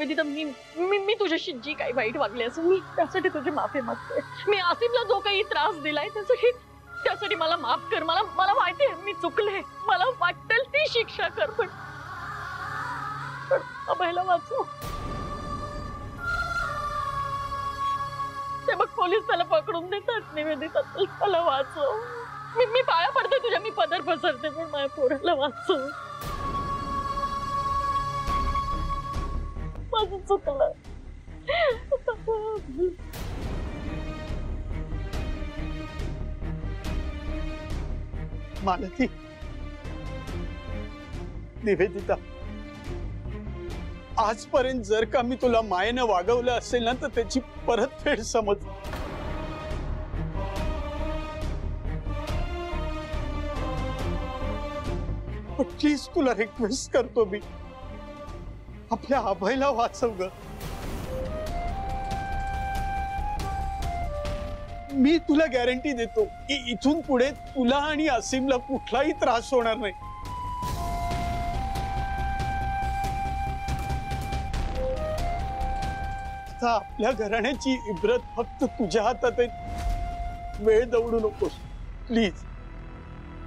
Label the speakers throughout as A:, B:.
A: निवेदिता, मी मी मी तुझ्याशी जी काही वाईट वागले असेल, मी त्यासाठी तुझी माफी मागते. मी आसिमला जो काही त्रास दिलाय त्यासाठी मला माफ कर. मला माहितीये मी चुकले, मला वाटेल ती शिक्षा कर, पण अभयला वाचव. ते बघ पोलीस त्याला पकडून देतात. निवेदिता त्याला वाचव. मी पाया पडते तुझ्या, मी पदर पसरते, पण माझ्या पोराला वाचव. माझं चुकलं.
B: मालती, निवेदिता, आजपर्यंत जर का मी तुला मायेनं वागवलं असेल ना, तर त्याची परतफेड समज. प्लीज तुला रिक्वेस्ट करतो मी, आपल्या अभयला वाचव ग. मी तुला गॅरंटी देतो की इथून पुढे तुला आणि असीमला कुठलाही त्रास होणार नाही. आता आपल्या घराण्याची इब्रत फक्त तुझ्या हातात आहे. वेळ दवडू नकोस प्लीज.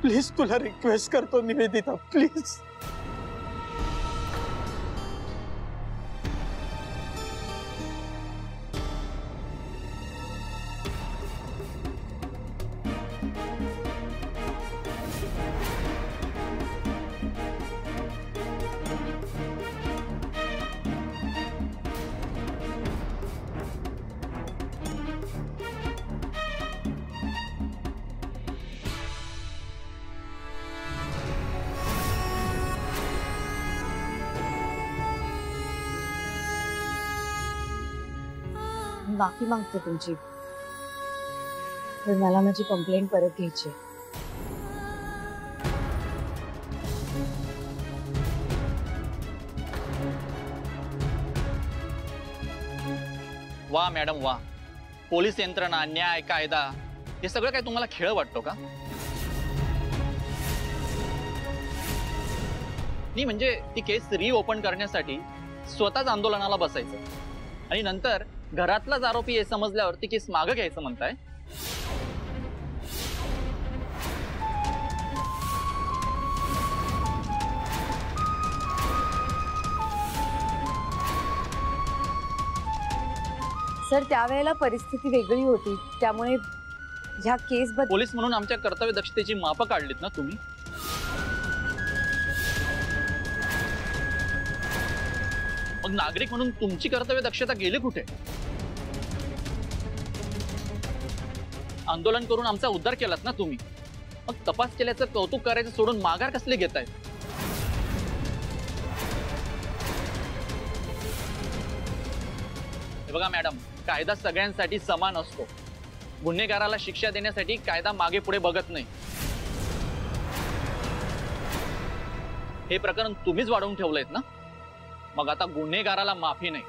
B: प्लीज तुला रिक्वेस्ट करतो निवेदिता, प्लीज.
C: माफी मागते तुमची, पण मला माझी कंप्लेंट परत घ्यायची.
D: वा मॅडम वा. पोलीस यंत्रणा, न्याय, कायदा हे सगळं काय तुम्हाला खेळ वाटतो का? नाही म्हणजे ती केस रिओपन करण्यासाठी स्वतःच आंदोलनाला बसायचं आणि नंतर घरातलाच आरोपी हे समजल्यावर ती केस मागे घ्यायचं म्हणताय?
C: सर त्यावेळेला परिस्थिती वेगळी होती, त्यामुळे ह्या केस बद्दल
D: पोलीस म्हणून आमच्या कर्तव्य दक्षतेची मापं काढलीत ना तुम्ही. मग नागरिक म्हणून तुमची कर्तव्य दक्षता गेली कुठे? आंदोलन करून आमचा उद्धार केलात ना तुम्ही, मग तपास केल्याचं कौतुक करायचं सोडून माघार कसले घेताय? बघा मॅडम, कायदा सगळ्यांसाठी समान असतो. गुन्हेगाराला शिक्षा देण्यासाठी कायदा मागे पुढे बघत नाही. हे प्रकरण तुम्हीच वाढवून ठेवलंयत ना, मग आता गुन्हेगाराला माफी नाही.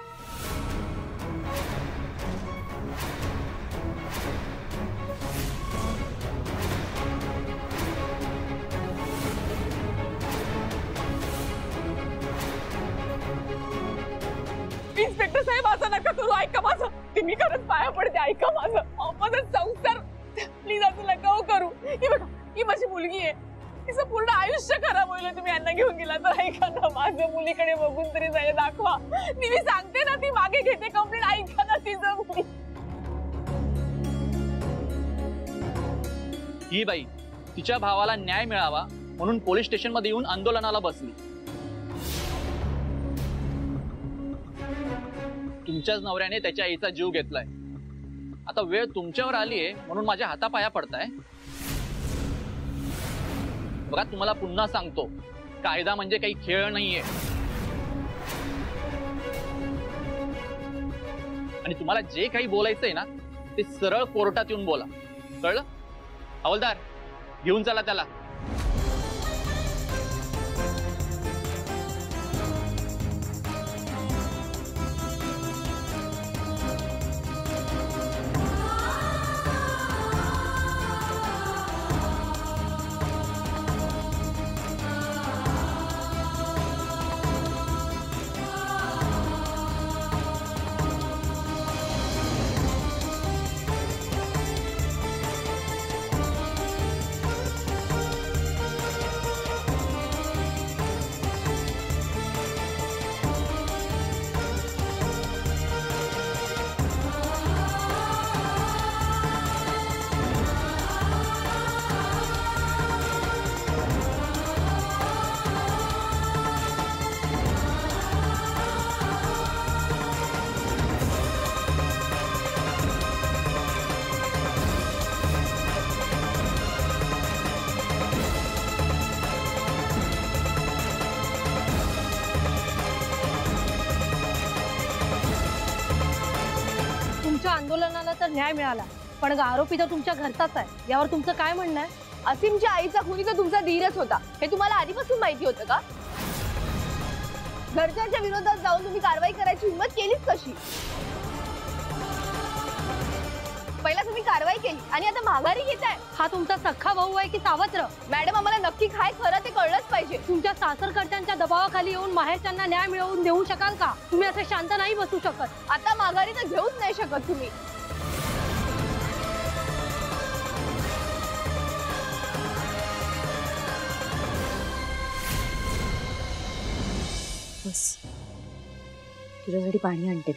A: इन्स्पेक्टर साहेब असं नका करू, ऐका माझं. मी खरंच पाया पडते, ऐका माझं. माझा संसार प्लीज असं नका करू. ही बघा, ही माझी मुलगी आहे, तिचं पूर्ण आयुष्य खराब होईल तुम्ही यांना घेऊन गेला तर. ऐका ना माझं, मुलीकडे बघून तरी जाय दाखवा. मी सांगते ना, ती मागे घेते कंप्लेंट. ऐका ना तिचं.
D: ही बाई तिच्या भावाला न्याय मिळावा म्हणून पोलीस स्टेशन मध्ये येऊन आंदोलनाला बसली. तुमच्याच नवऱ्याने त्याच्या आईचा जीव घेतलाय. आता वेळ तुमच्यावर आलीये म्हणून माझ्या हातापाया पडताय. बघा तुम्हाला पुन्हा सांगतो, कायदा म्हणजे काही खेळ नाहीये. आणि तुम्हाला जे काही बोलायचंय ना, ते सरळ कोर्टात येऊन बोला, कळलं? हवालदार, घेऊन चला त्याला.
E: तर न्याय मिळाला, पण आरोपी तर तुमच्या घरचाच आहे, यावर तुमचं काय म्हणणं आहे?
A: असीमच्या आईचा खुनी तर तुमचा धीरच होता, हे तुम्हाला आधीपासून माहिती होतं का? घरच्यांच्या विरोधात जाऊन तुम्ही कारवाई करायची हिंमत केलीच कशी? पहिला तुम्ही कारवाई केली आणि आता माघारी घेताय.
E: हा तुमचा सख्खा भाऊ आहे की सावत्र?
A: मॅडम, आम्हाला नक्की काय खरं ते कळलंच पाहिजे.
E: तुमच्या सासरकर्त्यांच्या दबावाखाली येऊन माहेरच्यांना न्याय मिळवून देऊ शकाल का? तुम्ही असे शांत नाही बसू शकत.
A: आता माघारी तर घेऊच नाही शकत तुम्ही.
C: बस, तुझ्यासाठी पाणी आणते.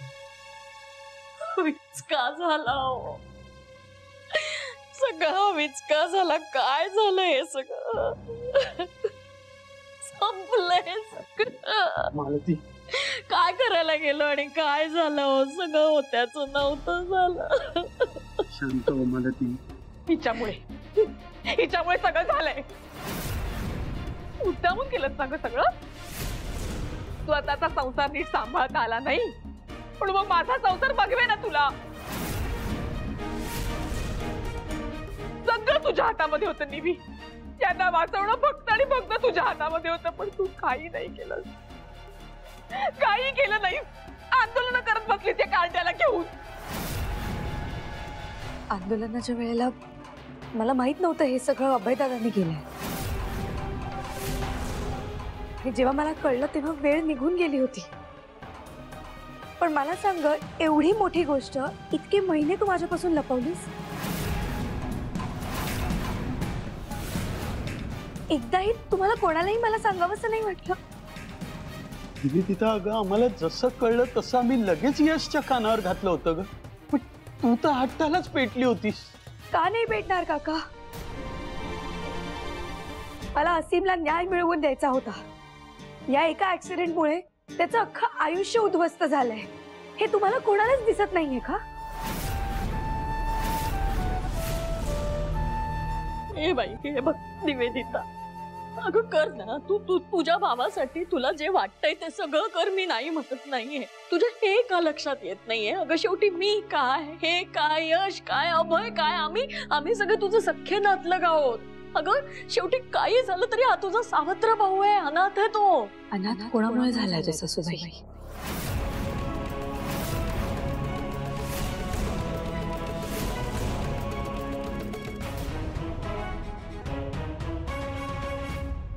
A: विचका झाला हो, सगळं विचका झाला. काय झालं हे सगळं? संपलंय सगळं.
B: मालती,
A: काय करायला गेलो आणि काय झालं हो? सगळं होत्याचं नव्हतं झालं.
B: शांत हो मालती.
A: हिच्यामुळे सगळं झालंय. मुद्दामून केलं सगळं. तू आता संसार नीट सांभाळता आला नाही, पण मग माझा संसार बघवे ना तुला. सगळं तुझ्या हातामध्ये होतं निवी. यांना वाचवणं फक्त आणि फक्त तुझ्या हातामध्ये होतं, पण तू काही नाही केलं. काही केलं नाही. आंदोलन करत बसली त्या कार्ट्याला घेऊन.
C: आंदोलनाच्या वेळेला मला माहित नव्हतं हे सगळं अभयदादांनी केलंय. हे जेव्हा मला कळलं तेव्हा वेळ निघून गेली होती. पण मला सांग, एवढी मोठी गोष्ट इतके महिने तू माझ्यापासून लपवलीस? एकदाही तुम्हाला कोणालाही मला सांगावंसं नाही वाटलं?
B: निवेदिता, अगं आम्हाला जसं कळलं तसं आम्ही लगेच यशच्या कानावर घातलं होतं ग. पण तू तर हट्टालाच पेटली होतीस.
C: का नाही भेटणार काका? मला असीमला न्याय मिळवून द्यायचा होता. या एका ऍक्सिडेंटमुळे त्याचं अख्खं आयुष्य उद्ध्वस्त झालंय. हे तुम्हाला कोणालाच दिसत नाहीये का?
A: ए बाई, हे बघ निवेदिता, अगं कर ना. तू तुझ्या भावासाठी तुला जे वाटतंय ते सगळं कर. मी नाही म्हणत नाहीये. तुझ्या हे का लक्षात येत नाहीये? अगं शेवटी मी काय, हे काय, यश काय, अभय काय, आम्ही सगळे तुझं सख्खे नातलग आहोत. अगं शेवटी काही झालं तरी हा तुझा सावत्र भाऊ आहे, अनाथ आहे तो.
C: अनाथ कोणामुळे झालाय तो सासूबाई?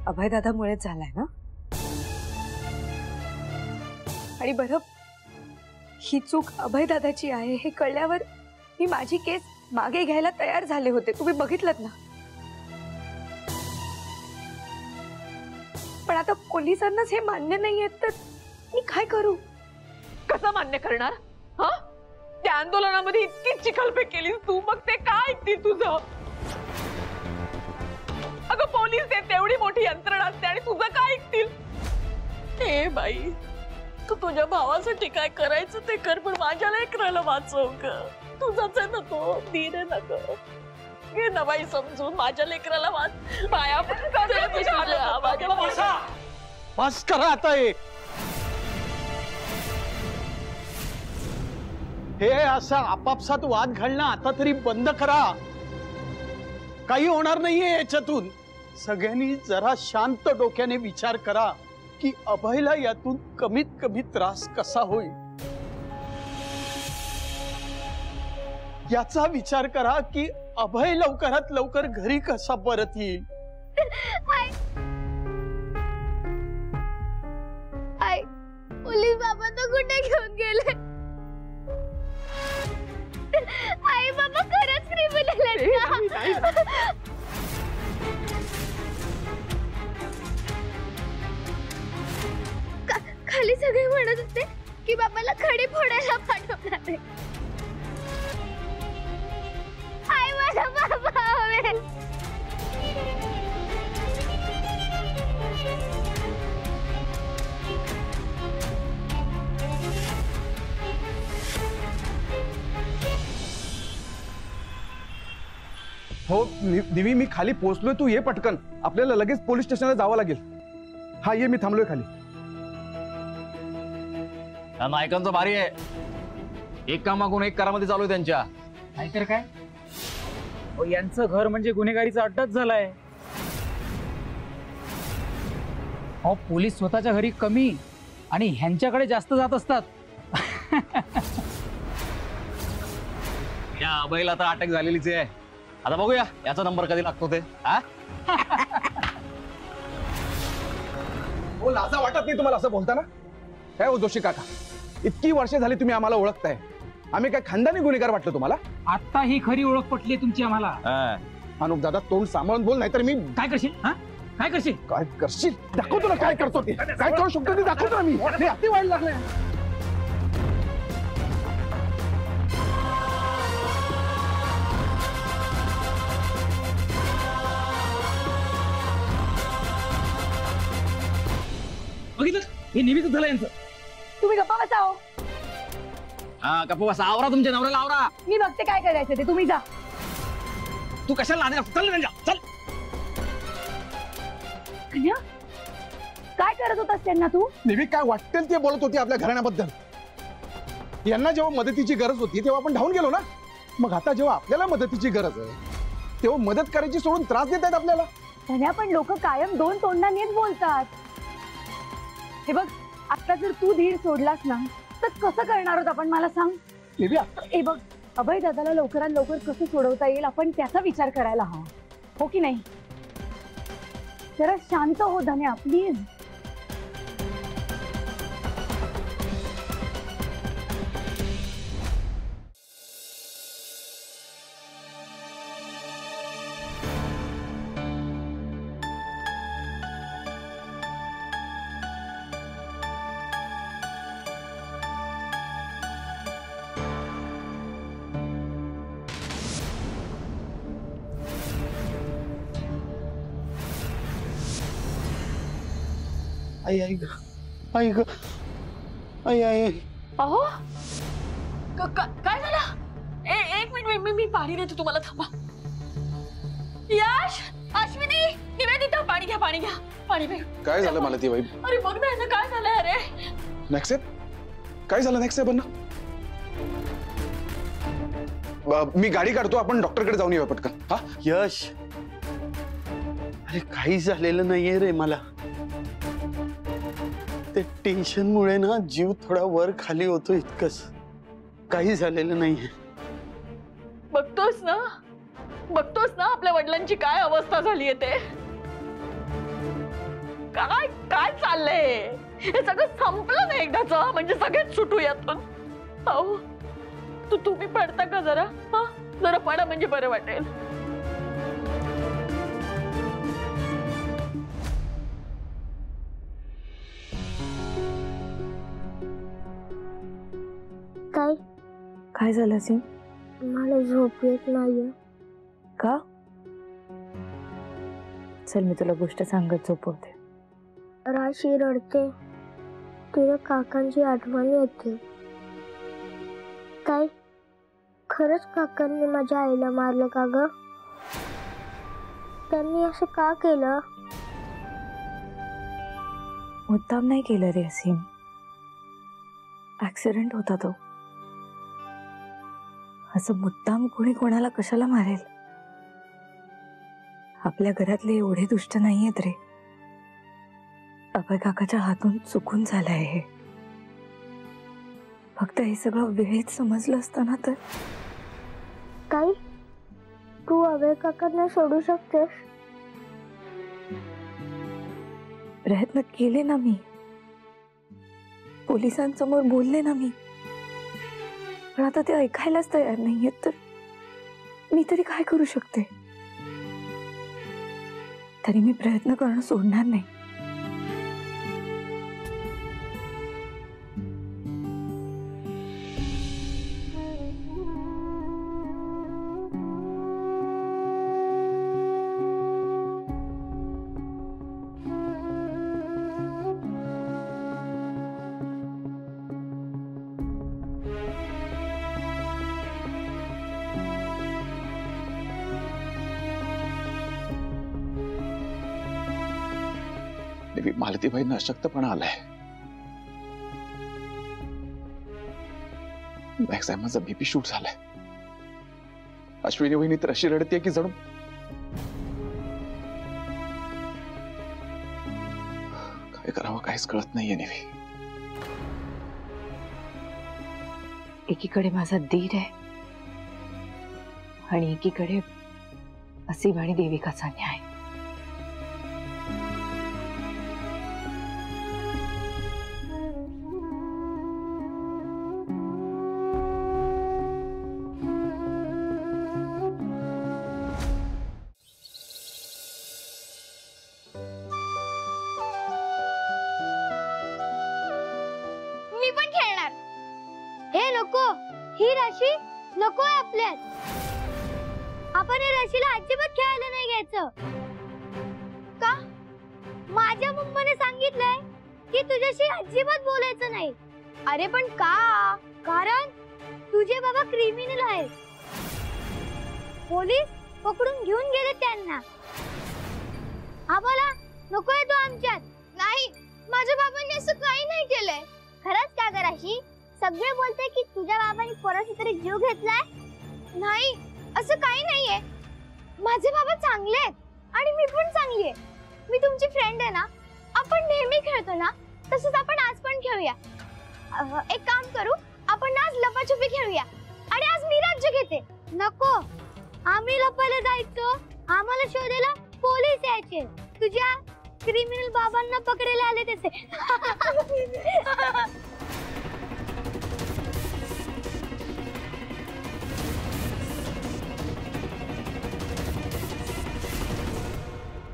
C: अभयदादामुळेच झालाय ना? आणि बरं, ही चूक अभयदादाची आहे हे कळल्यावर मी माझी केस मागे घ्यायला तयार झाले होते. तुम्ही बघितलंत ना? पण आता पोलिसांनाच हे मान्य नाहीये तर मी काय करू?
A: कसं मान्य करणार? हा, त्या आंदोलनामध्ये इतकी चिखलफेक केली तू, मग ते काय ऐकतील तुझं? अगं पोलीस आहे, तेवढी मोठी यंत्रणा असते आणि तुझं काय ऐकतील? हे बाई, तू तुझ्या भावासाठी काय करायचं ते कर, पण माझ्या लेकराला वाचव ग. तुझाच आहे ना तो, धीर आहे ना ग. घे ना बाई समजून, माझ्या लेकराला वाच. पाया
B: बस करा आता. हे असं आपापसात वाद घालणं आता तरी बंद करा. काही होणार नाहीये याच्यातून. सगळ्यांनी जरा शांत डोक्याने विचार करा की अभयला यातून कमीत कमी त्रास कसा होईल. याचा विचार करा की अभय लवकरात लवकर घरी कसा परत येईल.
F: आई, पोलीस बाबा तो कुठे घेऊन गेले? आई बाबा खरंच क्रिमिनल आहेत का? खाली सगळे म्हणत होते की बाबाला खडी फोडायला पाठवणार आहे. आई मला बाबा हवे.
G: हो दिवी, मी खाली पोहोचलोय. तू ये पटकन, आपल्याला लगेच पोलीस स्टेशनला जावं लागेल. हा ये, मी थांबलोय खाली.
D: नायकांचं भारी आहे. एक कामागून एक करामध्ये चालू आहे त्यांच्या.
H: नाहीतर काय अहो, यांचं घर म्हणजे गुन्हेगारीचा अड्डाच झालाय. अहो पोलीस स्वतःच्या घरी कमी आणि ह्यांच्याकडे जास्त जात असतात.
I: या अभयला तर अटक झालेलीच आहे. आता बघूया याचा नंबर कधी लागतो ते.
G: हो लाजा वाटत नाही तुम्हाला असं बोलताना? काय हो जोशी काका, इतकी वर्षे झाली तुम्ही आम्हाला ओळखताय, आम्ही काय खानदानी गुन्हेगार वाटलं तुम्हाला?
H: आता ही खरी ओळख पटली तुमची आम्हाला.
G: अनुप दादा तोंड सांभाळून बोल, नाहीतर मी
H: काय करशील? हा काय करशील?
G: काय करशील दाखवतो ना, काय करतो ते, काय करू शकतो ते दाखवतो ना मी. अति वाईट लागले.
H: बघितलं हे नेहमीच झालं यांचं.
C: तुम्ही गप्पा बसाओ,
I: हा गप्पा बसा, आवरा तुमच्या नवऱ्याला आवरा.
C: मी बघते काय करायचं ते, तुम्ही जा.
I: तू कशाला लादे? चल रंजा, चल.
C: कन्या, काय करत होतास त्यांना तू?
G: नेहमी काय वाटेल ते बोलत होती आपल्या घराण्याबद्दल. यांना जेव्हा मदतीची गरज होती तेव्हा आपण धावून गेलो ना. मग आता जेव्हा आपल्याला मदतीची गरज आहे तेव्हा मदत करायची सोडून त्रास देत आहेत आपल्याला.
C: कन्या, पण लोक कायम दोन तोंडानेच बोलतात. हे बघ, आता जर तू धीर सोडलास ना तर कसं करणार आहोत आपण, मला सांग.
G: नेहमी
C: हे बघ, अभय दादाला लवकरात लवकर कसं सोडवता येईल आपण त्याचा विचार करायला हवा, हो की नाही? जरा शांत हो धन्या, प्लीज.
B: आई आई ग, आई ग, आई आई.
A: अहो काय झालं? एक मिनिट, मी पाणी देते तुम्हाला, थांबा. यश, अश्विनी, निवेदिता, पाणी घ्या, पाणी घ्या, पाणी प्या.
G: काय झालं मला ती बाई?
A: अरे बघ ना याचं काय झालंय. अरे
G: नेक्स्ट काय झालं? नेक्स्ट मी गाडी काढतो, आपण डॉक्टरकडे जाऊन येऊया पटकन. हा
B: यश, अरे काही झालेलं नाहीये रे मला. ते टेन्शन मुळे ना जीव थोडा वर खाली होतो इतकंच, काही झालेलं नाहीये.
A: बघतोस ना आपल्या वडिलांची काय अवस्था झालीये ते. काय काय चाललंय हे सगळं संपलं ना एकदाच, म्हणजे सगळेच सुटू यातून. अहो तुम्ही पडता का जरा? हा जरा पडा म्हणजे बरं वाटेल.
C: काय झालं सिंग?
F: मला झोप येत नाहीये.
C: का? चल मी तुला गोष्ट सांगत झोपवते.
F: राशी रडते, तिला काकांची आठवण येते. काय खरंच काकांनी माझ्या आईला मारलं का ग? त्यांनी असं का केलं?
C: मुद्दाम नाही केलं रे असीम, ऍक्सिडेंट होता तो. असं मुद्दाम कोणी कोणाला कशाला मारेल? आपल्या घरातले एवढे दुष्ट नाहीयेत रे. अभय काकाच्या हातून चुकून झालंय हे. फक्त हे सगळं वेळेत समजलं असतं ना तर.
F: काय तू अभय काकांना सोडू शकतेस?
C: प्रयत्न केले ना मी, पोलिसांसमोर बोलले ना मी, पण आता ते ऐकायलाच तयार नाहीयेत. तर मी तरी काय करू शकते? तरी मी प्रयत्न करणं सोडणार नाही.
G: मालतीबाईंना अशक्तपणा आलाय. माझा बीपी शूट झालाय. अश्विनी वहिनी तर अशी रडते की जणू काय करावं काहीच कळत नाहीये निवी.
C: एकीकडे माझा दीर आहे आणि एकीकडे असीम आणि देविकाचा न्याय.
F: मी पण खेळणार. हे नको, ही राशी नको आहे आपल्यात. आपण या राशीला अजिबात खेळायला नाही घ्यायचं. का? माझ्या मम्मीने सांगितलंय की तुझ्याशी अजिबात बोलायचं नाही. अरे पण का? कारण तुझे बाबा क्रिमिनल आहेत. पोलीस पकडून घेऊन गेले त्यांना. आम्हाला नकोय तो आमच्यात. नाही, माझ्या बाबांनी असं काही नाही केलंय. खरंच का ग राशी? सगळे बोलते की तुझ्या बाबांनी कोणाचा तरी जीव घेतलाय. नाही, असं काही नाहीये. माझे बाबा चांगले आहेत आणि मी पण चांगली आहे. मी तुमची फ्रेंड आहे ना. आपण नेहमी खेळतो ना, तसंच आपण आज पण खेळूया. एक काम करू, आपण आज लपाछुपी खेळूया आणि आज मी राज्य घेते. नको, आम्ही लपायला जायचो. आम्हाला शोधायला पोलीस यायचे. तुझ्या क्रिमिनल बाबांना पकडायला आले तसे.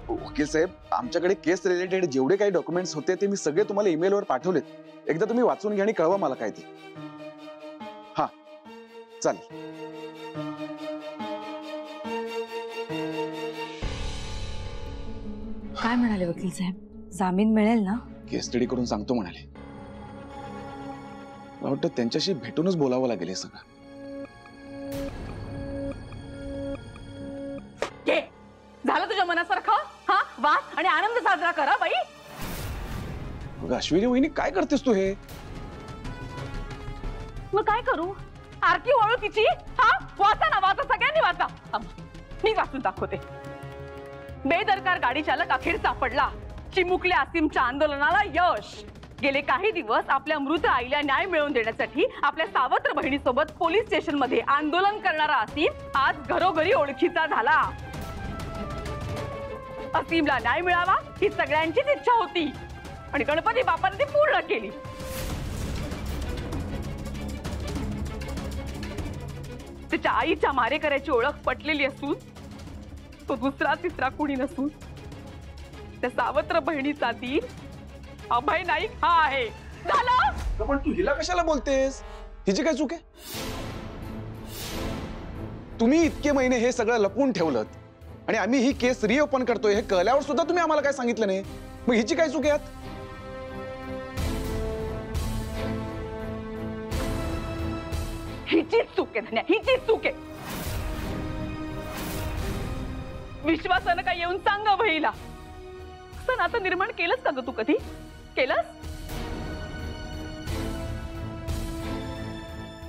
G: वकील साहेब, आमच्याकडे केस रिलेटेड जेवढे काही डॉक्युमेंट्स होते ते मी सगळे तुम्हाला ईमेलवर पाठवलेत. एकदा तुम्ही वाचून घ्या आणि कळवा मला काय ते. हा, चालेल.
C: काय म्हणाले वकील साहेब? जामीन मिळेल ना?
G: केस स्टडी करून सांगतो म्हणाले. मला वाटतं त्यांच्याशी भेटूनच बोलावं लागेल हे सगळं.
A: झालं तुझ्या मनासारखं? हा, वास आणि आनंद साजरा करा बाई.
G: अश्विनी वहिनी, काय करतेस तू हे?
A: मग काय करू? आरती ओळू तिची. हा, वाचा ना, वाचा, सगळ्यांनी वाचा. मी वाचून दाखवते. बेदरकार गाडी चालक अखेर सापडला. चिमुकल्या असीमच्या आंदोलनाला यश. गेले काही दिवस आपल्या मृत आईला न्याय मिळवून देण्यासाठी आपल्या सावत्र बहिणीसोबत पोलीस स्टेशन मध्ये आंदोलन करणारा असीम आज घरोघरी ओळखीचा झाला. असीमला न्याय मिळावा ही सगळ्यांचीच इच्छा होती आणि गणपती बाप्पाने ती पूर्ण केली. तिच्या आईच्या मारेकऱ्याची ओळख पटलेली असून तो दुसरा तिसरा कुणी नसून त्या सावत्र बहिणीचा दीर अभय नाईक हा आहे. झालं.
G: पण तू हिला कशाला बोलतेस? हिची काय चूक आहे? तुम्ही इतके महिने हे सगळं लपवून ठेवलं आणि आम्ही ही केस रिओपन करतोय हे कळल्यावर सुद्धा तुम्ही आम्हाला काय सांगितलं नाही. मग हिची काय चूक आहे?
A: हिचीच चूक आहे धन्या, हिचीच चूक आहे. विश्वासानं काय येऊन सांग बहिला. असं नातं निर्माण केलंस का ग तू? कधी केलंस?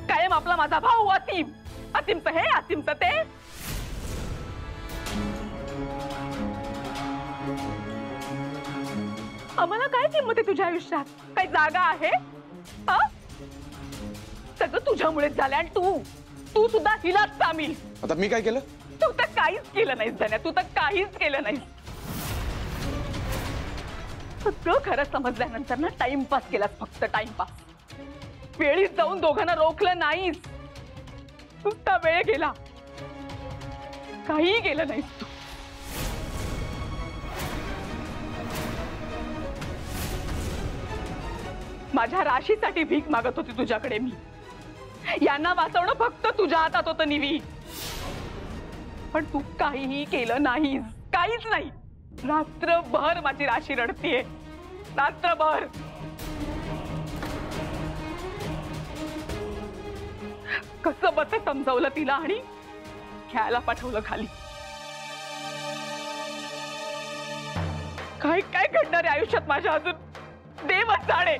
A: कायम आपला माझा भाऊ असीम, असीमचं हे, असीमचं ते. आम्हाला काय किंमत आहे तुझ्या आयुष्यात? काही जागा आहे? सगळं तुझ्यामुळेच झालं आणि तू सुद्धा हिलाच सामील.
G: आता मी काय केलं?
A: तू तर काहीच केलं नाहीस धन्या, तू तर काहीच केलं नाहीस. सगळं खरं समजल्यानंतर ना टाइमपास केलास, फक्त टाइमपास. वेळीच जाऊन दोघांना रोखलं नाहीस. नुसता वेळ गेला, काही गेलं नाहीस तू. माझ्या राशीसाठी भीक मागत होती तुझ्याकडे मी. यांना वाचवणं फक्त तुझ्या हातात होतं निवी. पण तू काहीही केलं नाहीस, काहीच नाही. रात्रभर माझी राशी रडतीये, रात्रभर. कसं बस समजावलं तिला आणि खेळायला पाठवलं खाली. काय काय घडणार आहे आयुष्यात माझ्या अजून देवच जाणे.